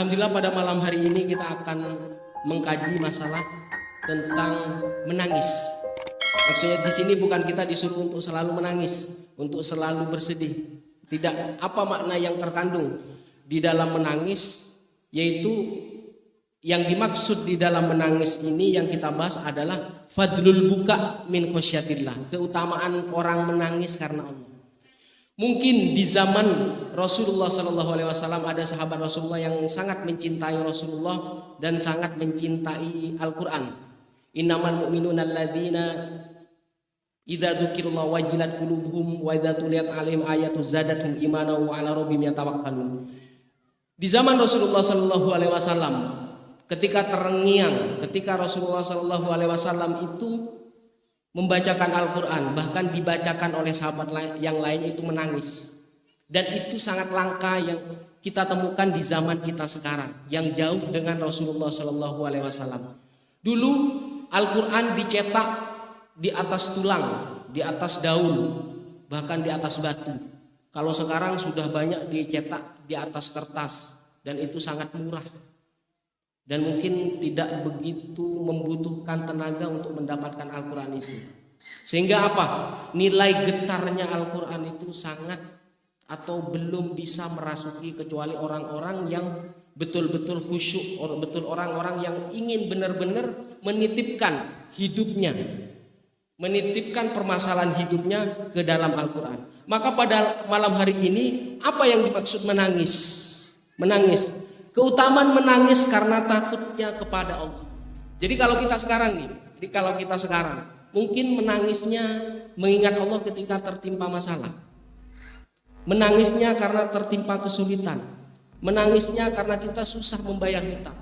Alhamdulillah pada malam hari ini kita akan mengkaji masalah tentang menangis. Maksudnya di sini bukan kita disuruh untuk selalu menangis, untuk selalu bersedih. Tidak, apa makna yang terkandung di dalam menangis, yaitu yang dimaksud di dalam menangis ini yang kita bahas adalah fadlul buka min khosyatillah, keutamaan orang menangis karena Allah. Mungkin di zaman Rasulullah SAW ada sahabat Rasulullah yang sangat mencintai Rasulullah dan sangat mencintai Al-Quran. Innamal mu'minuna alladzina idza dzukirallahu wajilat qulubuhum wa idza tuliyat 'alaihim ayatu zadatuhum imanan wa 'ala rabbihim yatawakkalun. Di zaman Rasulullah SAW, ketika terngiang, ketika Rasulullah SAW itu membacakan Al-Quran, bahkan dibacakan oleh sahabat yang lain itu menangis. Dan itu sangat langka yang kita temukan di zaman kita sekarang, yang jauh dengan Rasulullah SAW. Dulu Al-Quran dicetak di atas tulang, di atas daun, bahkan di atas batu. Kalau sekarang sudah banyak dicetak di atas kertas, dan itu sangat murah. Dan mungkin tidak begitu membutuhkan tenaga untuk mendapatkan Al-Quran itu. Sehingga apa? Nilai getarnya Al-Quran itu sangat atau belum bisa merasuki kecuali orang-orang yang betul-betul khusyuk, betul orang-orang yang ingin benar-benar menitipkan hidupnya, menitipkan permasalahan hidupnya ke dalam Al-Quran. Maka pada malam hari ini apa yang dimaksud menangis? Menangis. Keutamaan menangis karena takutnya kepada Allah. Jadi kalau kita sekarang mungkin menangisnya mengingat Allah ketika tertimpa masalah. Menangisnya karena tertimpa kesulitan. Menangisnya karena kita susah membayar hutang.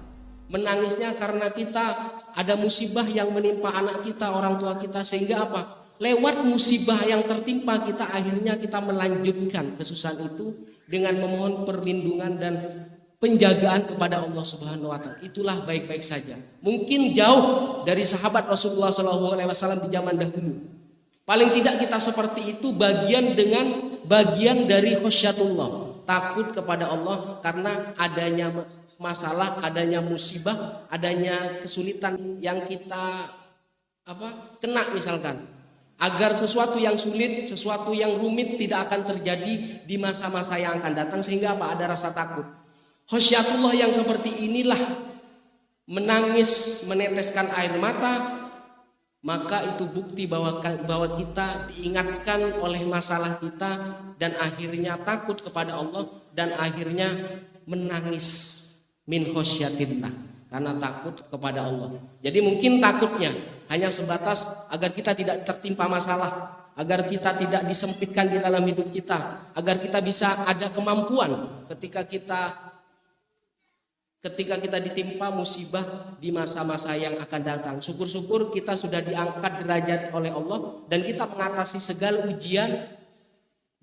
Menangisnya karena kita ada musibah yang menimpa anak kita, orang tua kita, sehingga apa? Lewat musibah yang tertimpa kita, akhirnya kita melanjutkan kesusahan itu dengan memohon perlindungan dan penjagaan kepada Allah Subhanahu wa taala. Itulah baik-baik saja. Mungkin jauh dari sahabat Rasulullah SAW di zaman dahulu. Paling tidak kita seperti itu bagian dari khasyatullah, takut kepada Allah karena adanya masalah, adanya musibah, adanya kesulitan yang kita kena misalkan. Agar sesuatu yang sulit, sesuatu yang rumit tidak akan terjadi di masa-masa yang akan datang, sehingga ada rasa takut. Khasyatullah yang seperti inilah, menangis, meneteskan air mata, maka itu bukti bahwa kita diingatkan oleh masalah kita dan akhirnya takut kepada Allah dan akhirnya menangis min khasyatillah karena takut kepada Allah. Jadi mungkin takutnya hanya sebatas agar kita tidak tertimpa masalah, agar kita tidak disempitkan di dalam hidup kita, agar kita bisa ada kemampuan ketika kita ditimpa musibah di masa-masa yang akan datang. Syukur-syukur kita sudah diangkat derajat oleh Allah dan kita mengatasi segala ujian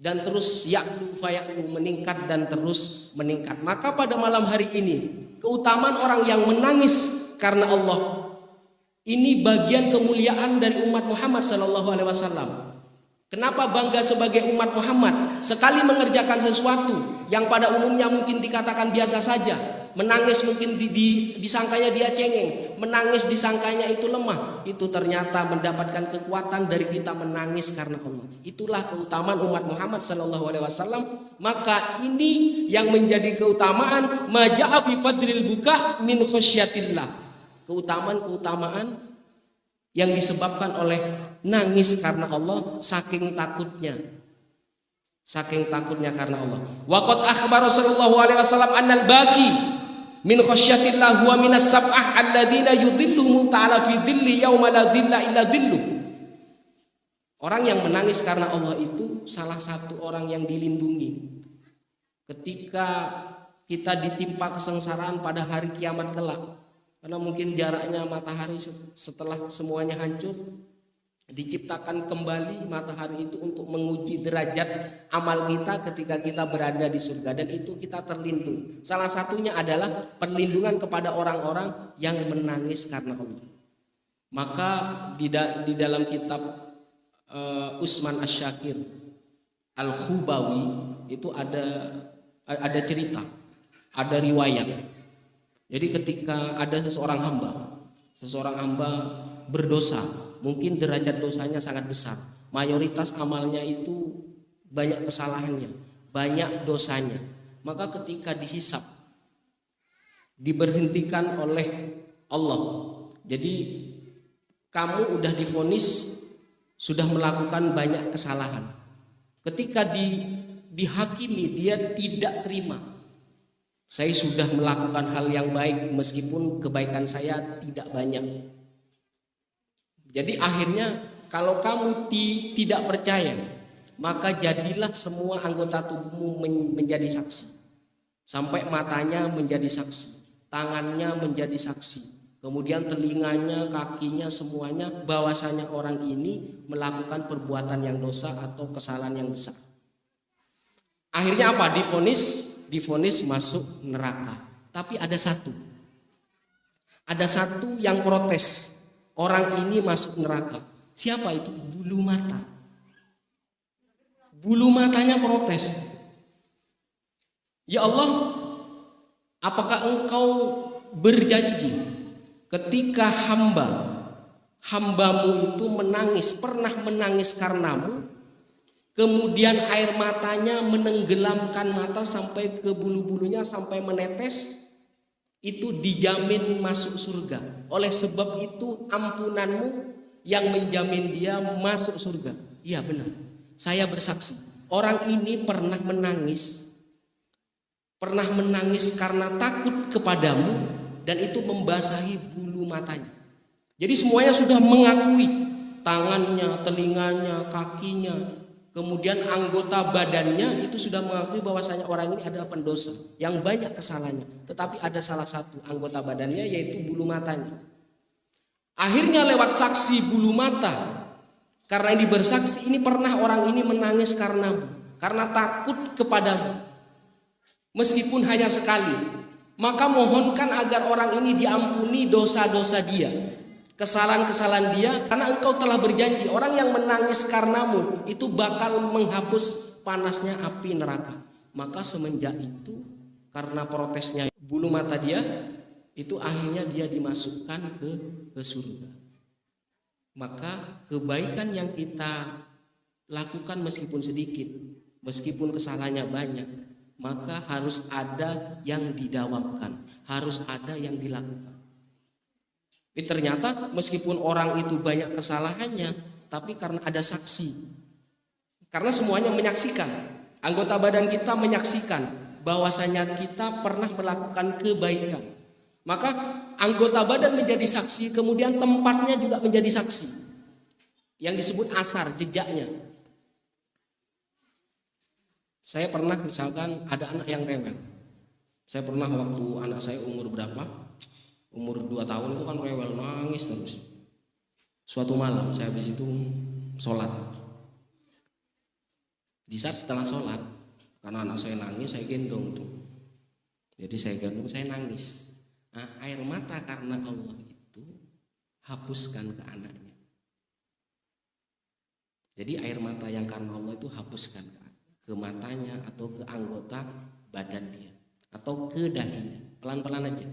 dan terus ya'lu faya'lu, meningkat dan terus meningkat. Maka pada malam hari ini keutamaan orang yang menangis karena Allah ini bagian kemuliaan dari umat Muhammad SAW. Kenapa bangga sebagai umat Muhammad? Sekali mengerjakan sesuatu yang pada umumnya mungkin dikatakan biasa saja, menangis mungkin disangkanya dia cengeng, menangis disangkanya itu lemah, itu ternyata mendapatkan kekuatan dari kita menangis karena Allah. Itulah keutamaan umat Muhammad SAW. Maka ini yang menjadi keutamaan maja'a fi fadlil buka min khasyatillah, keutamaan yang disebabkan oleh nangis karena Allah, saking takutnya karena Allah. Waqad akhbara sallallahu alaihi wasallam annal baqi min khasyatillah huwa minas sab'ah alladziina yudhilluhum ta'ala fi dhilli yauma la dhilla illa dhilluh. Orang yang menangis karena Allah itu salah satu orang yang dilindungi ketika kita ditimpa kesengsaraan pada hari kiamat kelak. Karena mungkin jaraknya matahari setelah semuanya hancur, diciptakan kembali matahari itu untuk menguji derajat amal kita ketika kita berada di surga, dan itu kita terlindung. Salah satunya adalah perlindungan kepada orang-orang yang menangis karena Allah. Maka di dalam kitab Utsman Asy-Syakir Al-Khubawi itu ada cerita, ada riwayat Jadi ketika ada seseorang hamba berdosa, mungkin derajat dosanya sangat besar, mayoritas amalnya itu banyak kesalahannya, banyak dosanya, maka ketika dihisap, diberhentikan oleh Allah, jadi kamu udah divonis sudah melakukan banyak kesalahan. Ketika dihakimi, dia tidak terima. Saya sudah melakukan hal yang baik meskipun kebaikan saya tidak banyak. Jadi akhirnya kalau kamu tidak percaya, maka jadilah semua anggota tubuhmu menjadi saksi. Sampai matanya menjadi saksi, tangannya menjadi saksi, kemudian telinganya, kakinya, semuanya, bahwasanya orang ini melakukan perbuatan yang dosa atau kesalahan yang besar. Akhirnya apa? Divonis masuk neraka. Tapi ada satu yang protes, orang ini masuk neraka. Siapa itu? Bulu mata. Bulu matanya protes. Ya Allah, apakah engkau berjanji ketika hambamu itu pernah menangis karenamu, kemudian air matanya menenggelamkan mata sampai ke bulu-bulunya sampai menetes, itu dijamin masuk surga. Oleh sebab itu ampunanmu yang menjamin dia masuk surga. Iya benar, saya bersaksi, orang ini pernah menangis karena takut kepadamu, dan itu membasahi bulu matanya. Jadi semuanya sudah mengakui, tangannya, telinganya, kakinya, kemudian anggota badannya itu sudah mengakui bahwasanya orang ini adalah pendosa yang banyak kesalahannya. Tetapi ada salah satu anggota badannya, yaitu bulu matanya. Akhirnya lewat saksi bulu mata, karena ini bersaksi, ini pernah orang ini menangis karena takut kepadamu, meskipun hanya sekali, maka mohonkan agar orang ini diampuni dosa-dosa dia, kesalahan-kesalahan dia, karena engkau telah berjanji orang yang menangis karenamu itu bakal menghapus panasnya api neraka. Maka semenjak itu, karena protesnya bulu mata dia, itu akhirnya dia dimasukkan ke surga. Maka kebaikan yang kita lakukan meskipun sedikit, meskipun kesalahannya banyak, maka harus ada yang didawamkan, harus ada yang dilakukan. Tapi ternyata meskipun orang itu banyak kesalahannya, tapi karena ada saksi, karena semuanya menyaksikan, anggota badan kita menyaksikan bahwasanya kita pernah melakukan kebaikan, maka anggota badan menjadi saksi, kemudian tempatnya juga menjadi saksi, yang disebut asar, jejaknya. Saya pernah misalkan ada anak yang rewel. Saya pernah waktu anak saya umur berapa? Umur 2 tahun itu kan rewel, nangis terus. Suatu malam saya habis itu sholat. Di saat setelah sholat, karena anak saya nangis, saya gendong tuh. Jadi saya gendong, saya nangis. Nah, air mata karena Allah itu hapuskan ke anaknya. Jadi air mata yang karena Allah itu hapuskan ke matanya atau ke anggota badan dia atau ke dahinya, pelan-pelan aja.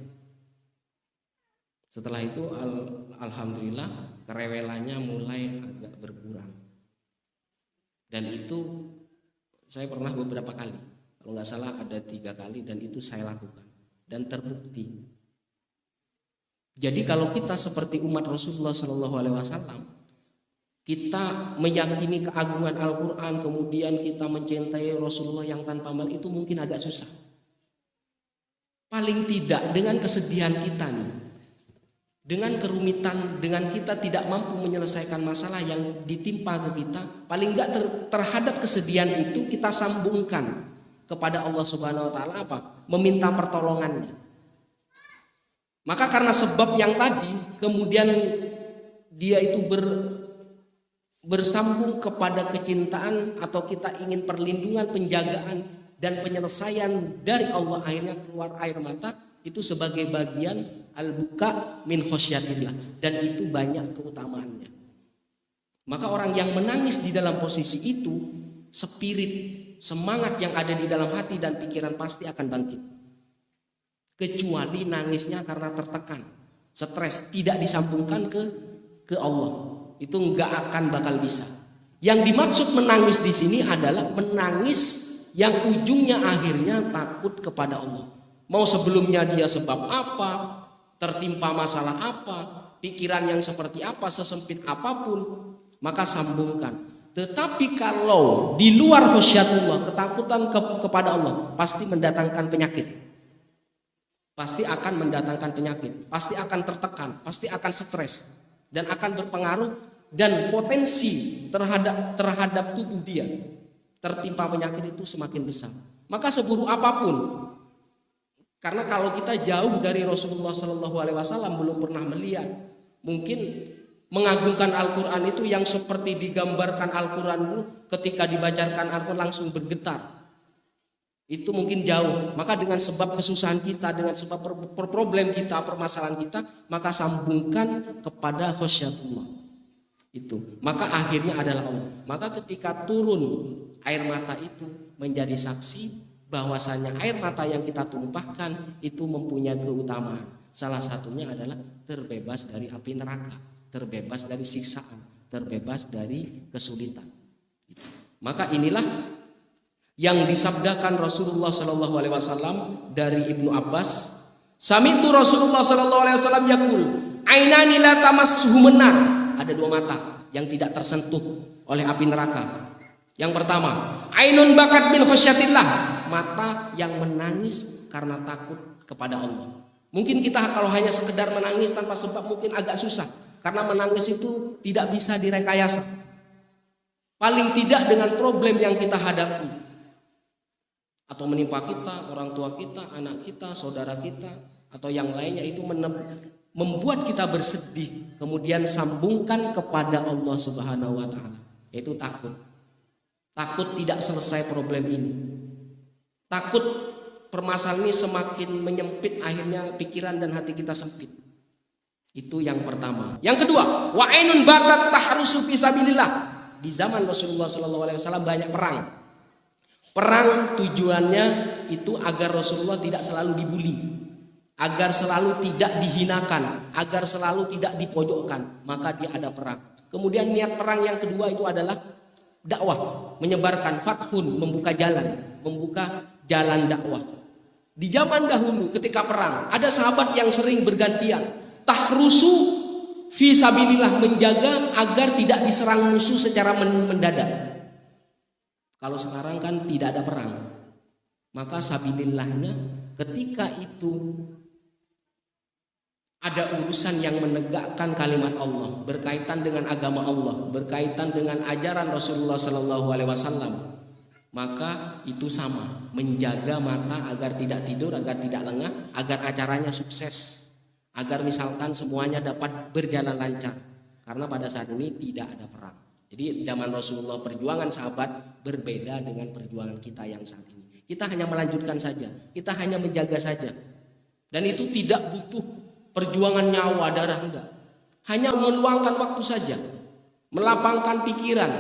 Setelah itu alhamdulillah kerewelannya mulai agak berkurang. Dan itu saya pernah beberapa kali, kalau nggak salah ada 3 kali, dan itu saya lakukan dan terbukti. Jadi kalau kita seperti umat Rasulullah SAW, kita meyakini keagungan Al-Quran, kemudian kita mencintai Rasulullah yang tanpa amal, itu mungkin agak susah. Paling tidak dengan kesedihan kita nih, dengan kerumitan, dengan kita tidak mampu menyelesaikan masalah yang ditimpa ke kita, paling enggak terhadap kesedihan itu kita sambungkan kepada Allah Subhanahu wa taala apa? Meminta pertolongannya. Maka karena sebab yang tadi, kemudian dia itu bersambung kepada kecintaan, atau kita ingin perlindungan, penjagaan dan penyelesaian dari Allah, akhirnya keluar air mata, itu sebagai bagian al-buka min khosyatillah, dan itu banyak keutamaannya. Maka orang yang menangis di dalam posisi itu, spirit, semangat yang ada di dalam hati dan pikiran pasti akan bangkit. kecuali nangisnya karena tertekan, stres, tidak disambungkan ke Allah. Itu nggak akan bakal bisa. Yang dimaksud menangis di sini adalah menangis yang ujungnya akhirnya takut kepada Allah. Mau sebelumnya dia sebab apa, tertimpa masalah apa, pikiran yang seperti apa, sesempit apapun, maka sambungkan. Tetapi kalau di luar khasyatullah, ketakutan kepada Allah, pasti mendatangkan penyakit. Pasti akan mendatangkan penyakit, pasti akan tertekan, pasti akan stres, dan akan berpengaruh dan potensi terhadap tubuh dia tertimpa penyakit itu semakin besar. Maka seburuk apapun, karena kalau kita jauh dari Rasulullah SAW belum pernah melihat, mungkin mengagungkan Al-Quran itu yang seperti digambarkan Al-Quran itu ketika dibacakan Al-Quran langsung bergetar. Itu mungkin jauh. Maka dengan sebab kesusahan kita, dengan sebab problem kita, permasalahan kita, maka sambungkan kepada khasyatullah. Itu. Maka akhirnya adalah Allah. Maka ketika turun air mata itu menjadi saksi bahwasanya air mata yang kita tumpahkan itu mempunyai keutamaan. Salah satunya adalah terbebas dari api neraka, terbebas dari siksaan, terbebas dari kesulitan. Maka inilah yang disabdakan Rasulullah Shallallahu Alaihi Wasallam dari Ibnu Abbas. Sami'tu Rasulullah Shallallahu Alaihi Wasallam yaqul, ainani la tamassuhum nar. Ada dua mata yang tidak tersentuh oleh api neraka. Yang pertama, ainun bakat min khasyatillah, mata yang menangis karena takut kepada Allah. Mungkin kita kalau hanya sekedar menangis tanpa sebab mungkin agak susah, karena menangis itu tidak bisa direkayasa. Paling tidak dengan problem yang kita hadapi, atau menimpa kita, orang tua kita, anak kita, saudara kita, atau yang lainnya, itu membuat kita bersedih, kemudian sambungkan kepada Allah Subhanahu wa Ta'ala, yaitu takut. Takut tidak selesai problem ini, takut permasalahan ini semakin menyempit, akhirnya pikiran dan hati kita sempit. Itu yang pertama. Yang kedua, wa ainun batat tahrusu fi sabilillah. Di zaman Rasulullah SAW banyak perang. Perang tujuannya itu agar Rasulullah tidak selalu dibully, agar selalu tidak dihinakan, agar selalu tidak dipojokkan. Maka dia ada perang. Kemudian niat perang yang kedua itu adalah dakwah, menyebarkan, fathun, membuka jalan dakwah. Di zaman dahulu ketika perang, ada sahabat yang sering bergantian tahrusu fi sabilillah, menjaga agar tidak diserang musuh secara mendadak. Kalau sekarang kan tidak ada perang, maka sabilillahnya ketika itu ada urusan yang menegakkan kalimat Allah, berkaitan dengan agama Allah, berkaitan dengan ajaran Rasulullah SAW, maka itu sama, menjaga mata agar tidak tidur, agar tidak lengah, agar acaranya sukses, agar misalkan semuanya dapat berjalan lancar, karena pada saat ini tidak ada perang. Jadi zaman Rasulullah, perjuangan sahabat berbeda dengan perjuangan kita yang saat ini. Kita hanya melanjutkan saja, kita hanya menjaga saja. Dan itu tidak butuh perjuangan nyawa, darah, enggak. Hanya meluangkan waktu saja, melapangkan pikiran.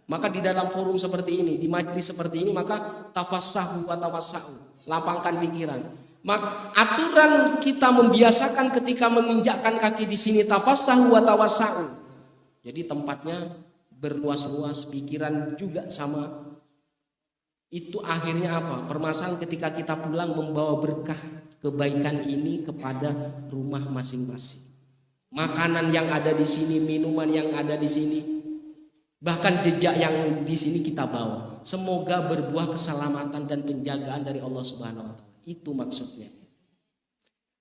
Maka di dalam forum seperti ini, di majelis seperti ini, maka tafassahu wa tawassau, lapangkan pikiran. Maka aturan kita membiasakan ketika menginjakkan kaki di sini tafassahu wa tawassau. Jadi tempatnya berluas-luas, pikiran juga sama. Itu akhirnya apa? Permasalahan ketika kita pulang membawa berkah kebaikan ini kepada rumah masing-masing. Makanan yang ada di sini, minuman yang ada di sini, bahkan jejak yang di sini kita bawa. Semoga berbuah keselamatan dan penjagaan dari Allah Subhanahu wa Ta'ala. Itu maksudnya.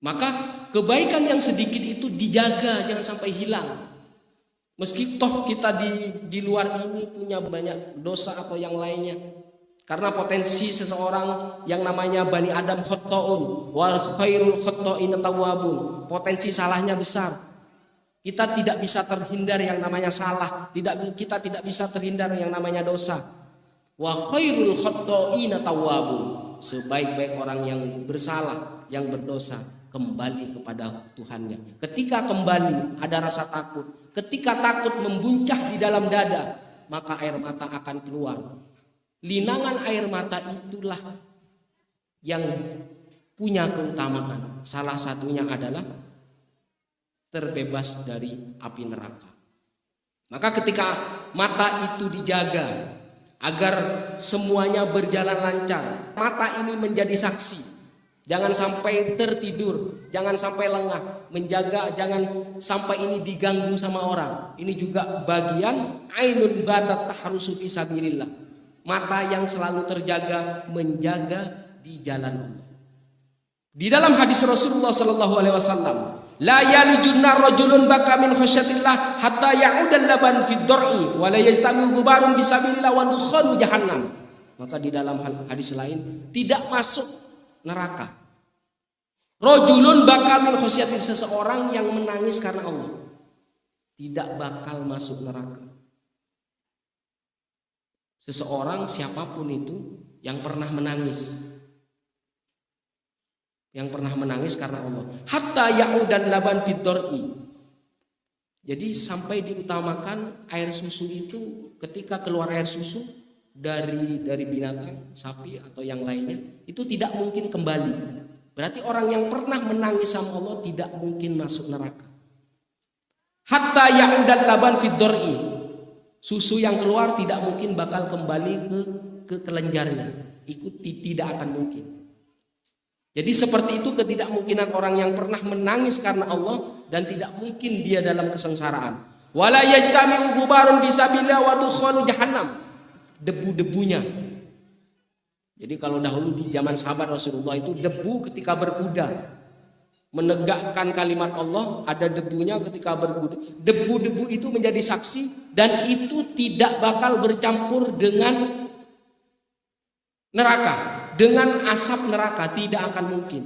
Maka kebaikan yang sedikit itu dijaga, jangan sampai hilang. Meski toh kita di luar ini punya banyak dosa atau yang lainnya, karena potensi seseorang yang namanya Bani Adam khotta'un wal khairul khotta'in tawwabun, potensi salahnya besar. Kita tidak bisa terhindar yang namanya salah, kita tidak bisa terhindar yang namanya dosa. Wa khairul khotta'in tawwabun, sebaik-baik orang yang bersalah, yang berdosa kembali kepada Tuhannya. Ketika kembali ada rasa takut. Ketika takut membuncah di dalam dada, maka air mata akan keluar. Linangan air mata itulah yang punya keutamaan. Salah satunya adalah terbebas dari api neraka. Maka ketika mata itu dijaga agar semuanya berjalan lancar, mata ini menjadi saksi. Jangan sampai tertidur, jangan sampai lengah, menjaga jangan sampai ini diganggu sama orang. Ini juga bagian ainun batat tahrusu fi sabilillah. Mata yang selalu terjaga, menjaga di jalan Allah. Di dalam hadis Rasulullah sallallahu alaihi wasallam, la yalijun rajulun baka min khasyatillah hatta ya'udal laban fid dar'i wa la yajtami ghubarun fi sabilillah wa dukhanu jahannam. Maka di dalam hadis lain, tidak masuk neraka rajulun baka min khasyatillah, seseorang yang menangis karena Allah tidak bakal masuk neraka. Seseorang siapapun itu yang pernah menangis, karena Allah, hatta ya'udan laban fid dar'i. Jadi sampai diutamakan air susu itu, ketika keluar air susu dari binatang, sapi atau yang lainnya, itu tidak mungkin kembali. Berarti orang yang pernah menangis sama Allah tidak mungkin masuk neraka. Hatta ya'udan laban fid dar'i. Susu yang keluar tidak mungkin bakal kembali ke kelenjarnya. Tidak akan mungkin. Jadi seperti itu ketidakmungkinan orang yang pernah menangis karena Allah, dan tidak mungkin dia dalam kesengsaraan. Wala yajtami'u ghubarun fi sabilillah wa dukhanu jahannam. Debu-debunya. Jadi kalau dahulu di zaman sahabat Rasulullah itu, debu ketika berkuda menegakkan kalimat Allah, ada debunya ketika berkuda. Debu-debu itu menjadi saksi, dan itu tidak bakal bercampur dengan neraka, dengan asap neraka, tidak akan mungkin.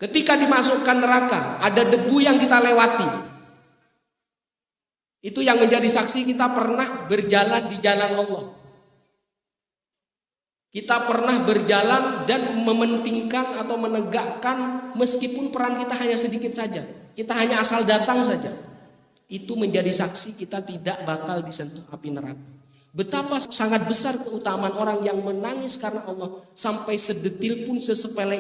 Ketika dimasukkan neraka, ada debu yang kita lewati. Itu yang menjadi saksi kita pernah berjalan di jalan Allah. Kita pernah berjalan dan mementingkan atau menegakkan, meskipun peran kita hanya sedikit saja, kita hanya asal datang saja. Itu menjadi saksi kita tidak bakal disentuh api neraka. Betapa sangat besar keutamaan orang yang menangis karena Allah, sampai sedetil pun, sesepele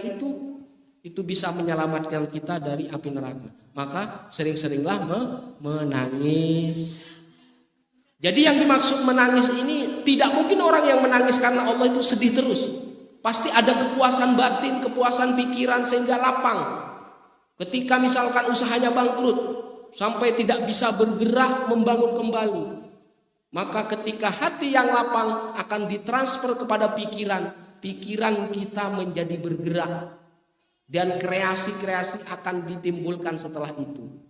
itu bisa menyelamatkan kita dari api neraka. Maka sering-seringlah menangis. Jadi yang dimaksud menangis ini, tidak mungkin orang yang menangis karena Allah itu sedih terus. Pasti ada kepuasan batin, kepuasan pikiran sehingga lapang. Ketika misalkan usahanya bangkrut, sampai tidak bisa bergerak membangun kembali, maka ketika hati yang lapang akan ditransfer kepada pikiran, pikiran kita menjadi bergerak, dan kreasi-kreasi akan ditimbulkan setelah itu.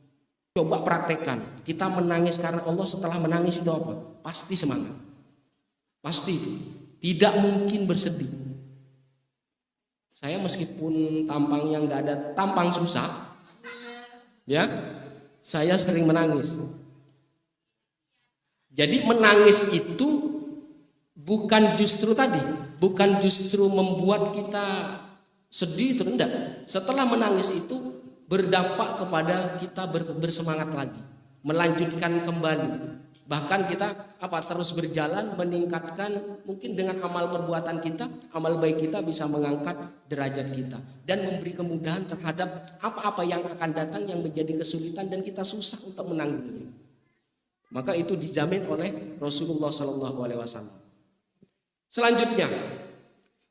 Coba praktekkan, kita menangis karena Allah, setelah menangis itu apa? Pasti semangat. Pasti itu. Tidak mungkin bersedih. Saya meskipun tampangnya nggak ada, tampang susah, ya, saya sering menangis. Jadi menangis itu bukan justru membuat kita sedih, tidak. Setelah menangis itu berdampak kepada kita bersemangat lagi, melanjutkan kembali. Bahkan kita terus berjalan, meningkatkan, mungkin dengan amal perbuatan kita, amal baik kita bisa mengangkat derajat kita dan memberi kemudahan terhadap apa-apa yang akan datang yang menjadi kesulitan dan kita susah untuk menanggungnya. Maka itu dijamin oleh Rasulullah sallallahu alaihi wasallam. Selanjutnya,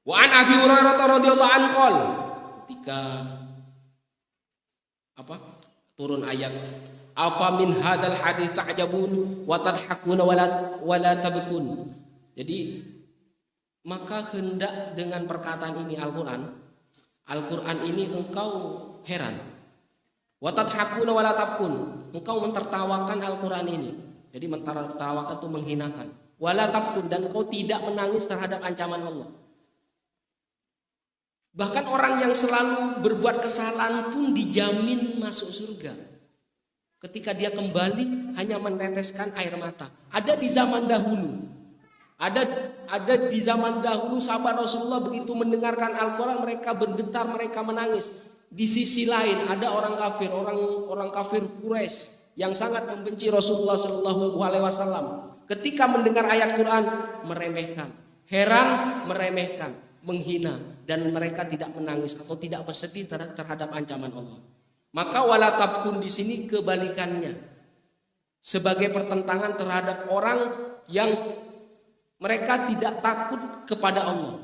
wa an Abi Hurairah radhiyallahu anhu, ketika turun ayat afa min hadzal hadits ta'jabun wa tadhakuna wa la tabkun. Jadi maka hendak dengan perkataan ini Al-Qur'an ini engkau heran, wa tadhakuna wa la tabkun, engkau mentertawakan Al-Qur'an ini. Jadi mentertawakan itu menghinakan, wa la tabkun, dan engkau tidak menangis terhadap ancaman Allah. Bahkan orang yang selalu berbuat kesalahan pun dijamin masuk surga. Ketika dia kembali hanya meneteskan air mata. Ada di zaman dahulu. Ada di zaman dahulu sahabat Rasulullah begitu mendengarkan Al-Quran mereka bergetar, mereka menangis. Di sisi lain ada orang kafir Quraisy yang sangat membenci Rasulullah Shallallahu Alaihi Wasallam. Ketika mendengar ayat Quran meremehkan, heran, meremehkan. menghina, dan mereka tidak menangis atau tidak bersedih terhadap ancaman Allah. Maka wala tabkun di sini kebalikannya, sebagai pertentangan terhadap orang yang mereka tidak takut kepada Allah.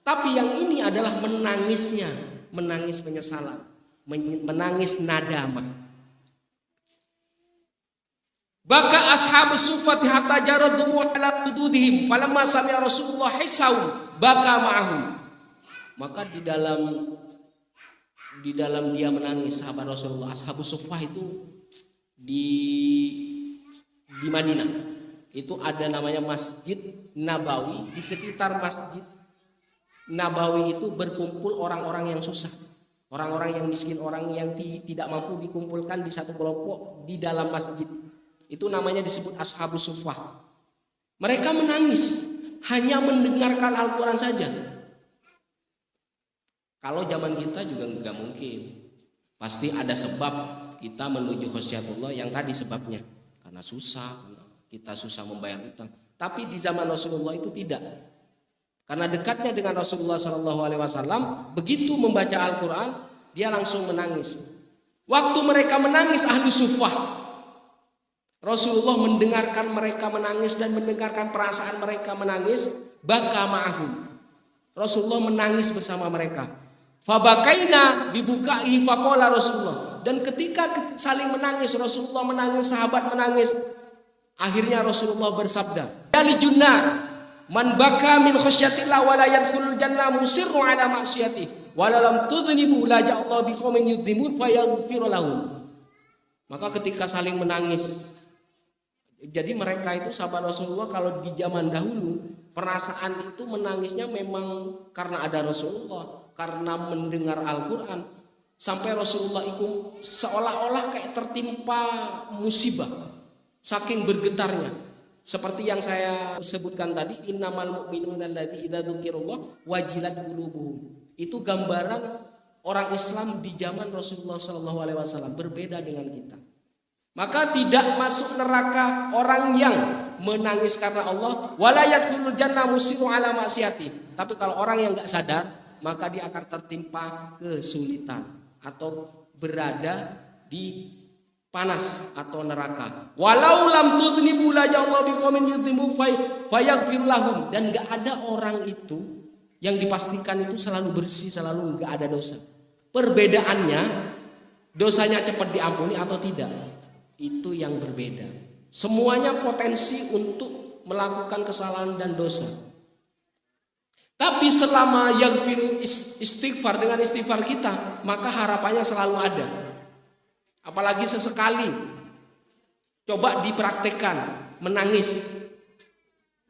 Tapi yang ini adalah menangisnya, menangis penyesalan, menangis nadamah. Baka ashabus suffati hatta jaradumu ala tududihim falamma sami'a Rasulullah hisau baka ma'ahum. Maka di dalam dia menangis, sahabat Rasulullah, ashabus suffah itu di Madinah. Itu ada namanya Masjid Nabawi. Di sekitar Masjid Nabawi itu berkumpul orang-orang yang susah, orang-orang yang miskin, orang yang tidak mampu dikumpulkan di satu kelompok di dalam masjid. Itu namanya disebut ashabus suffah. Mereka menangis hanya mendengarkan Al-Quran saja. Kalau zaman kita juga nggak mungkin. Pasti ada sebab kita menuju khasyatullah yang tadi sebabnya. Karena susah, kita susah membayar utang. Tapi di zaman Rasulullah itu tidak. Karena dekatnya dengan Rasulullah SAW, begitu membaca Al-Quran, dia langsung menangis. Waktu mereka menangis ahlu suffah, Rasulullah mendengarkan mereka menangis dan mendengarkan perasaan mereka menangis, baka ma'ahum. Rasulullah menangis bersama mereka. Fabakaina bibukai faqala Rasulullah. Dan ketika saling menangis, Rasulullah menangis, sahabat menangis. Akhirnya Rasulullah bersabda, "Dali junnar man baka min khasyatillah wa la yadkhulul jannah musirru ala ma'siyati wa la lam tudhnibu la ja'allahu biqaumin yudhimun fayaghfiru lahum." Maka ketika saling menangis, jadi mereka itu sahabat Rasulullah kalau di zaman dahulu perasaan itu menangisnya memang karena ada Rasulullah, karena mendengar Al-Quran, sampai Rasulullah itu seolah-olah kayak tertimpa musibah, saking bergetarnya. Seperti yang saya sebutkan tadi, innamal mu'minuna alladzina idza dzukirallah wajilat qulubuhum. Itu gambaran orang Islam di zaman Rasulullah SAW, berbeda dengan kita. Maka tidak masuk neraka orang yang menangis karena Allah, wala yadkhulul jannah musiru ala ma'siyati. Tapi kalau orang yang enggak sadar, maka dia akan tertimpa kesulitan atau berada di panas atau neraka. Walau lam tudnibu la ja'allahu biqaumin yudhimu fayaghfir lahum. Dan enggak ada orang itu yang dipastikan itu selalu bersih, selalu enggak ada dosa. Perbedaannya dosanya cepat diampuni atau tidak. Itu yang berbeda. Semuanya potensi untuk melakukan kesalahan dan dosa. Tapi selama yaghfir istighfar, dengan istighfar kita, maka harapannya selalu ada. Apalagi sesekali coba dipraktekkan menangis.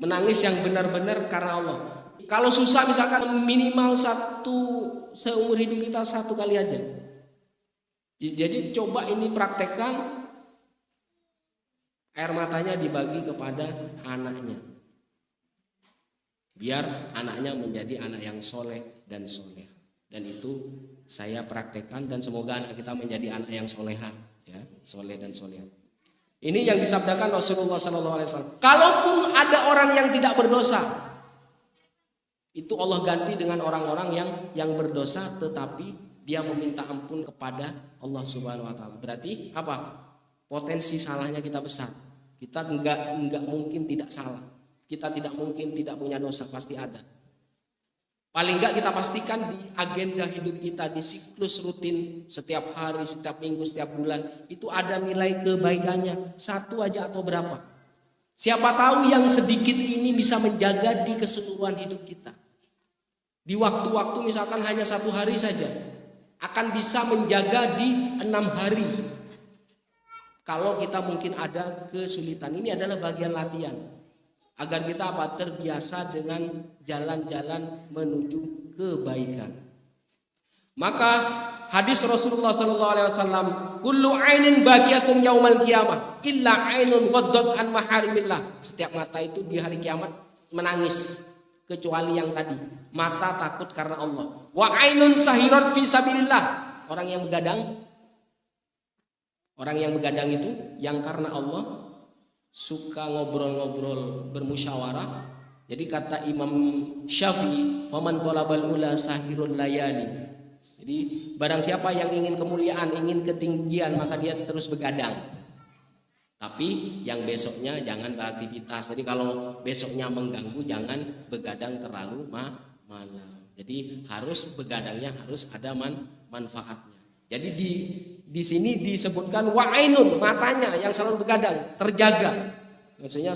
Menangis yang benar-benar karena Allah. Kalau susah misalkan minimal seumur hidup kita satu kali aja. Jadi coba ini praktekkan. Air matanya dibagi kepada anaknya, biar anaknya menjadi anak yang soleh dan soleh. Dan itu saya praktekkan dan semoga anak kita menjadi anak yang soleha, ya, soleh dan soleha. Ini yang disabdakan Rasulullah SAW. Kalaupun ada orang yang tidak berdosa, itu Allah ganti dengan orang-orang yang berdosa, tetapi dia meminta ampun kepada Allah Subhanahu Wa Taala. Berarti apa? Potensi salahnya kita besar. Kita enggak mungkin tidak salah. Kita tidak mungkin tidak punya dosa, pasti ada. Paling enggak kita pastikan di agenda hidup kita, di siklus rutin setiap hari, setiap minggu, setiap bulan, itu ada nilai kebaikannya, satu aja atau berapa. Siapa tahu yang sedikit ini bisa menjaga di keseluruhan hidup kita. Di waktu-waktu misalkan hanya 1 hari saja, akan bisa menjaga di 6 hari. Kalau kita mungkin ada kesulitan, ini adalah bagian latihan agar kita terbiasa dengan jalan-jalan menuju kebaikan. Maka hadis Rasulullah SAW, kullu ainin baqiyatun yaumal qiyamah illa ainun ghaddat an maharimillah. Setiap mata itu di hari kiamat menangis kecuali yang tadi, mata takut karena Allah. Wa ainun sahirat fi sabilillah. Orang yang begadang itu yang karena Allah suka ngobrol-ngobrol bermusyawarah, Jadi kata Imam Syafi'i, "Waman talabal ula sahirul layali." Jadi barang siapa yang ingin kemuliaan, ingin ketinggian, maka dia terus begadang. Tapi yang besoknya jangan beraktivitas. Jadi kalau besoknya mengganggu, jangan begadang terlalu malam. Jadi harus begadangnya harus ada manfaatnya. Jadi di sini disebutkan wa'ainun, matanya yang selalu begadang, terjaga. Maksudnya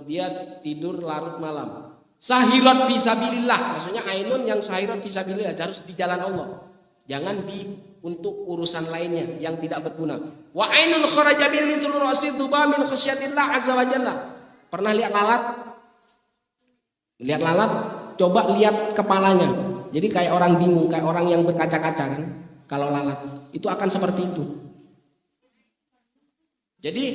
dia tidur larut malam. Sahirat fisabilillah, maksudnya ainun yang sahirat fisabilillah, harus di jalan Allah. Jangan untuk urusan lainnya yang tidak berguna. Wa ainun kharaja min ra'si dhuba min khasyatillah azza wa jalla. Pernah lihat lalat? Lihat lalat, coba lihat kepalanya. Jadi kayak orang bingung, kayak orang yang berkaca-kaca kan. Kalau lalat itu akan seperti itu. Jadi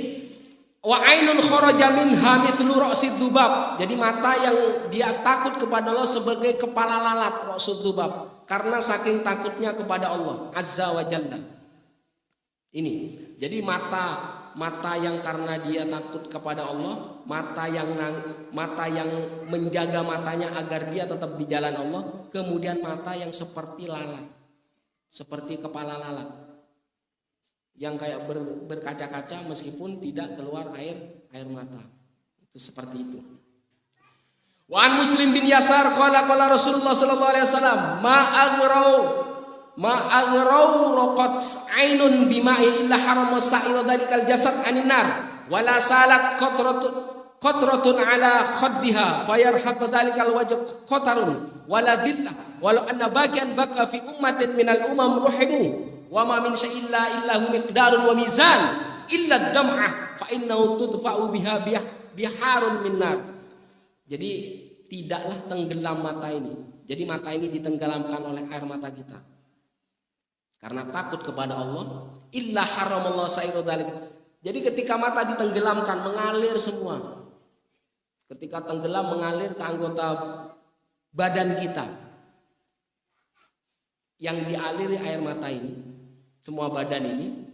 wa ainun kharaja minha mithlu ra'sid dzubab. Jadi mata yang dia takut kepada Allah sebagai kepala lalat, ra'sud dzubab, karena saking takutnya kepada Allah azza wa jalla. Ini. Jadi mata yang karena dia takut kepada Allah, mata yang menjaga matanya agar dia tetap di jalan Allah, kemudian mata yang seperti lalat. Seperti kepala lalat. Yang kayak berkaca-kaca meskipun tidak keluar air mata. Itu seperti itu. Wa an Muslim bin Yasar qala Rasulullah sallallahu alaihi wasallam ma aghrau raqat ainun bima'i illa harama sa'ira dalikal jasad anin nar wala salat qatratun ala khaddiha fayarhaq dalikal wajh qatarun wala dhillah walau anna bagian baka fi ummatin minal umam ruhimu wa ma min syai'in illa hu miqdarun wa mizan illa dam'ah fa innahu tudfa'u biha biharun min nar. Jadi tidaklah tenggelam mata ini. Jadi mata ini ditenggelamkan oleh air mata kita. Karena takut kepada Allah, illa haramallahu sa'iru dzalik. Jadi ketika mata ditenggelamkan mengalir semua. Ketika tenggelam mengalir ke anggota badan kita. Yang dialiri air mata ini, semua badan ini,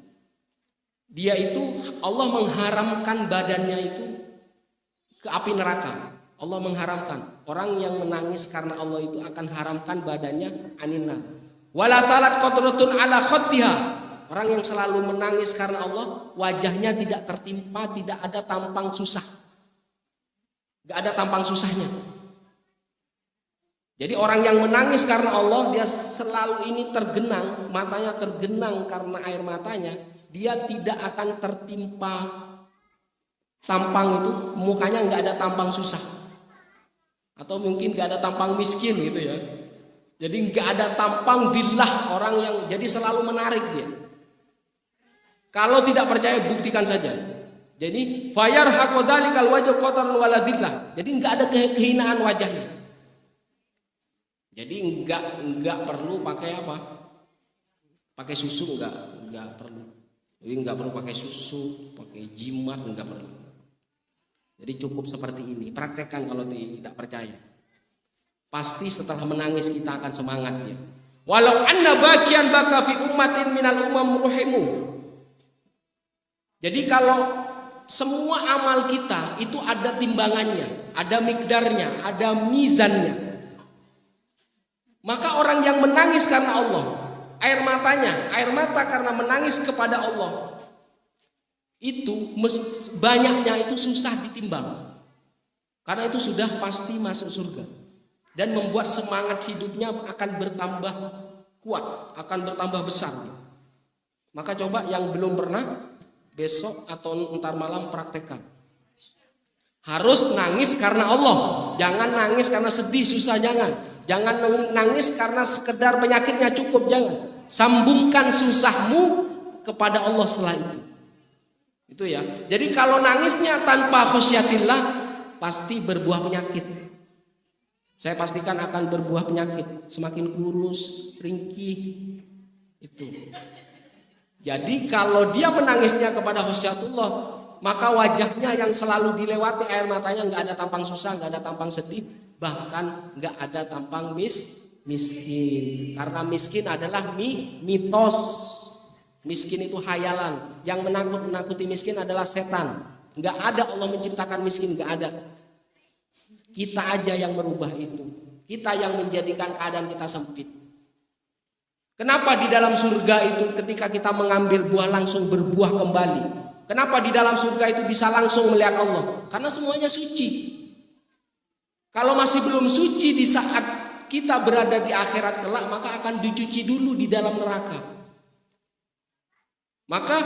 dia itu Allah mengharamkan badannya itu ke api neraka. Allah mengharamkan. Orang yang menangis karena Allah itu akan haramkan badannya aninna. Wala salat qatratun ala khaddiha. Orang yang selalu menangis karena Allah, wajahnya tidak tertimpa, tidak ada tampang susah. Gak ada tampang susahnya. Jadi orang yang menangis karena Allah, dia selalu ini tergenang, matanya tergenang karena air matanya, dia tidak akan tertimpa tampang itu, mukanya nggak ada tampang susah, atau mungkin nggak ada tampang miskin gitu ya. Jadi nggak ada tampang dhillah, orang yang jadi selalu menarik dia. Kalau tidak percaya buktikan saja. Jadi fayar hakodalikal wajah kotor wala dhillah. Jadi nggak ada kehinaan wajahnya. Jadi enggak perlu pakai apa? Pakai susu enggak perlu. Jadi enggak perlu pakai susu, pakai jimat enggak perlu. Jadi cukup seperti ini. Praktekkan kalau tidak percaya. Pasti setelah menangis kita akan semangatnya. Walau anna bagian baka fi ummatin minal umam ruhimu. Jadi kalau semua amal kita itu ada timbangannya, ada mikdarnya, ada mizannya. Maka orang yang menangis karena Allah, air mata karena menangis kepada Allah, itu banyaknya itu susah ditimbang. Karena itu sudah pasti masuk surga. Dan membuat semangat hidupnya akan bertambah kuat, akan bertambah besar. Maka coba yang belum pernah, besok atau ntar malam praktekkan. Harus nangis karena Allah. Jangan nangis karena sedih, susah, jangan. Jangan nangis karena sekedar penyakitnya, cukup, jangan. Sambungkan susahmu kepada Allah setelah itu. Itu ya. Jadi kalau nangisnya tanpa khosyatillah, pasti berbuah penyakit. Saya pastikan akan berbuah penyakit. Semakin kurus, ringkih. Itu. Jadi kalau dia menangisnya kepada khosyatullah, maka wajahnya yang selalu dilewati air matanya nggak ada tampang susah, nggak ada tampang sedih, bahkan nggak ada tampang miskin. Karena miskin adalah mitos. Miskin itu hayalan. Yang menakut-nakuti miskin adalah setan. Nggak ada Allah menciptakan miskin, nggak ada. kita aja yang merubah itu. Kita yang menjadikan keadaan kita sempit. Kenapa di dalam surga itu ketika kita mengambil buah langsung berbuah kembali? Kenapa di dalam surga itu bisa langsung melihat Allah? Karena semuanya suci. Kalau masih belum suci di saat kita berada di akhirat kelak, maka akan dicuci dulu di dalam neraka. Maka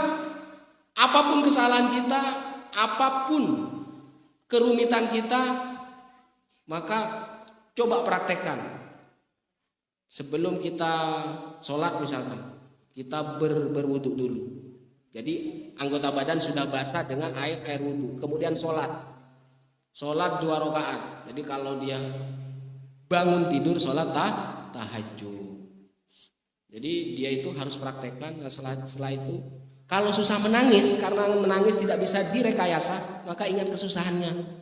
apapun kesalahan kita, apapun kerumitan kita, maka coba praktekkan. Sebelum kita sholat misalkan, kita berwudhu dulu. Jadi anggota badan sudah basah dengan air wudhu. Kemudian sholat 2 rakaat. Jadi kalau dia bangun tidur sholat tahajud. Jadi dia itu harus praktekkan. Nah, setelah itu kalau susah menangis, karena menangis tidak bisa direkayasa, maka ingat kesusahannya.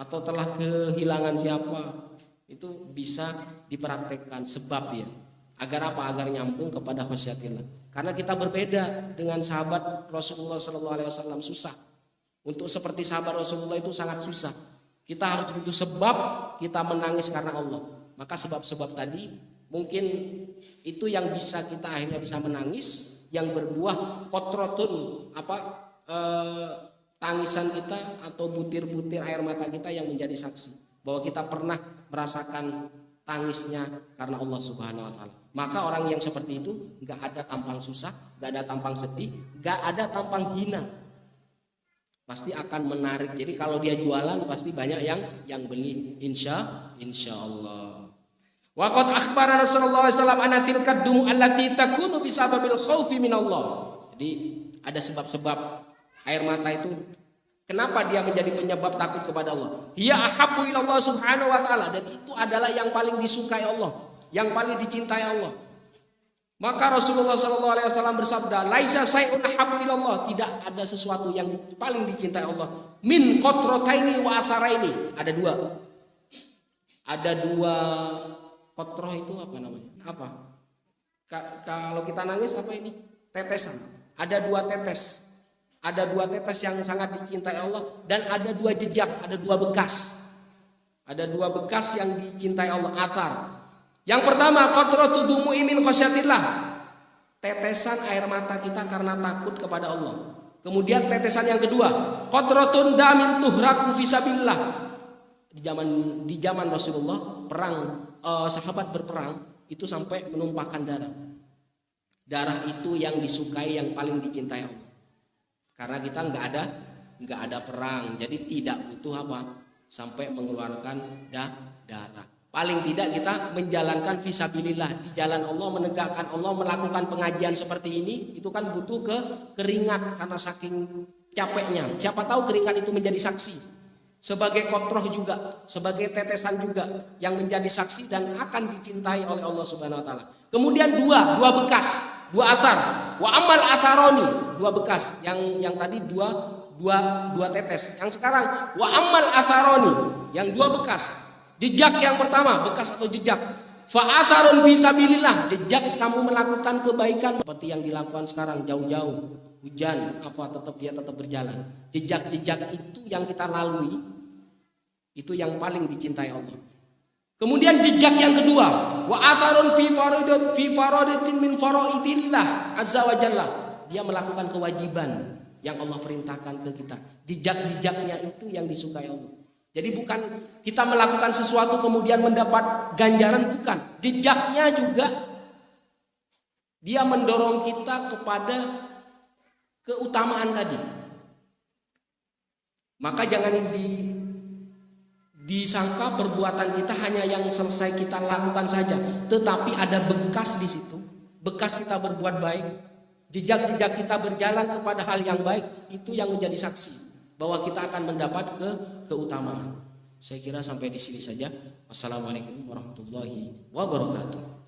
Atau telah kehilangan siapa, itu bisa dipraktekkan sebab dia. Agar apa? Agar nyambung kepada khosyatillah. Karena kita berbeda dengan sahabat Rasulullah SAW, susah. Untuk seperti sahabat Rasulullah itu sangat susah. Kita harus butuh sebab kita menangis karena Allah. Maka sebab-sebab tadi mungkin itu yang bisa kita akhirnya bisa menangis, yang berbuah kotrotun tangisan kita atau butir-butir air mata kita yang menjadi saksi bahwa kita pernah merasakan tangisnya karena Allah Subhanahu wa taala. Maka orang yang seperti itu enggak ada tampang susah, enggak ada tampang sedih, enggak ada tampang hina. Pasti akan menarik. Jadi kalau dia jualan pasti banyak yang beli, insya Allah. Wa qad akhbarana sallallahu alaihi wasallam anna tilka dumu allati takunu bisababil khaufi minallah. Jadi ada sebab-sebab air mata itu kenapa dia menjadi penyebab takut kepada Allah. Hiya ahabbu ilallah subhanahu wa ta'ala. Dan itu adalah yang paling disukai Allah, yang paling dicintai Allah. Maka Rasulullah SAW bersabda, laisa say'un ahabbu ilallah. Tidak ada sesuatu yang paling dicintai Allah min qatrataini wa atharaini. Ada dua qatrah itu apa namanya? Apa? Kalau kita nangis apa ini? Tetesan. Ada 2 tetes. Ada 2 tetes yang sangat dicintai Allah, dan ada 2 jejak, ada 2 bekas. Ada 2 bekas yang dicintai Allah, athar. Yang pertama, qatratu dumu'i min khasyatillah. Tetesan air mata kita karena takut kepada Allah. Kemudian tetesan yang kedua, qatratun damin tuhraku fisabilillah. Di zaman Rasulullah perang, sahabat berperang itu sampai menumpahkan darah. Darah itu yang disukai, yang paling dicintai Allah. Karena kita nggak ada perang, jadi tidak butuh sampai mengeluarkan darah. Paling tidak kita menjalankan fisabilillah di jalan Allah, menegakkan Allah, melakukan pengajian seperti ini, itu kan butuh keringat karena saking capeknya. Siapa tahu keringat itu menjadi saksi sebagai kotroh juga, sebagai tetesan juga yang menjadi saksi dan akan dicintai oleh Allah Subhanahu Wa Taala. Kemudian dua bekas. 2 atar, wa amal ataroni, 2 bekas. Yang tadi dua tetes. Yang sekarang wa amal ataroni, yang 2 bekas. Jejak yang pertama, bekas atau jejak. Fa atharun fi sabilillah, jejak kamu melakukan kebaikan seperti yang dilakukan sekarang, jauh-jauh hujan tetap berjalan. Jejak-jejak itu yang kita lalui, itu yang paling dicintai Allah. Kemudian jejak yang kedua, wa atharun fi faradatin min faraidillah azza wa jalla. Dia melakukan kewajiban yang Allah perintahkan ke kita. Jejak-jejaknya itu yang disukai Allah. Jadi bukan kita melakukan sesuatu kemudian mendapat ganjaran, bukan. Jejaknya juga dia mendorong kita kepada keutamaan tadi. Maka jangan disangka perbuatan kita hanya yang selesai kita lakukan saja, tetapi ada bekas di situ, bekas kita berbuat baik, jejak-jejak kita berjalan kepada hal yang baik, itu yang menjadi saksi bahwa kita akan mendapat keutamaan. Saya kira sampai di sini saja. Wassalamualaikum warahmatullahi wabarakatuh.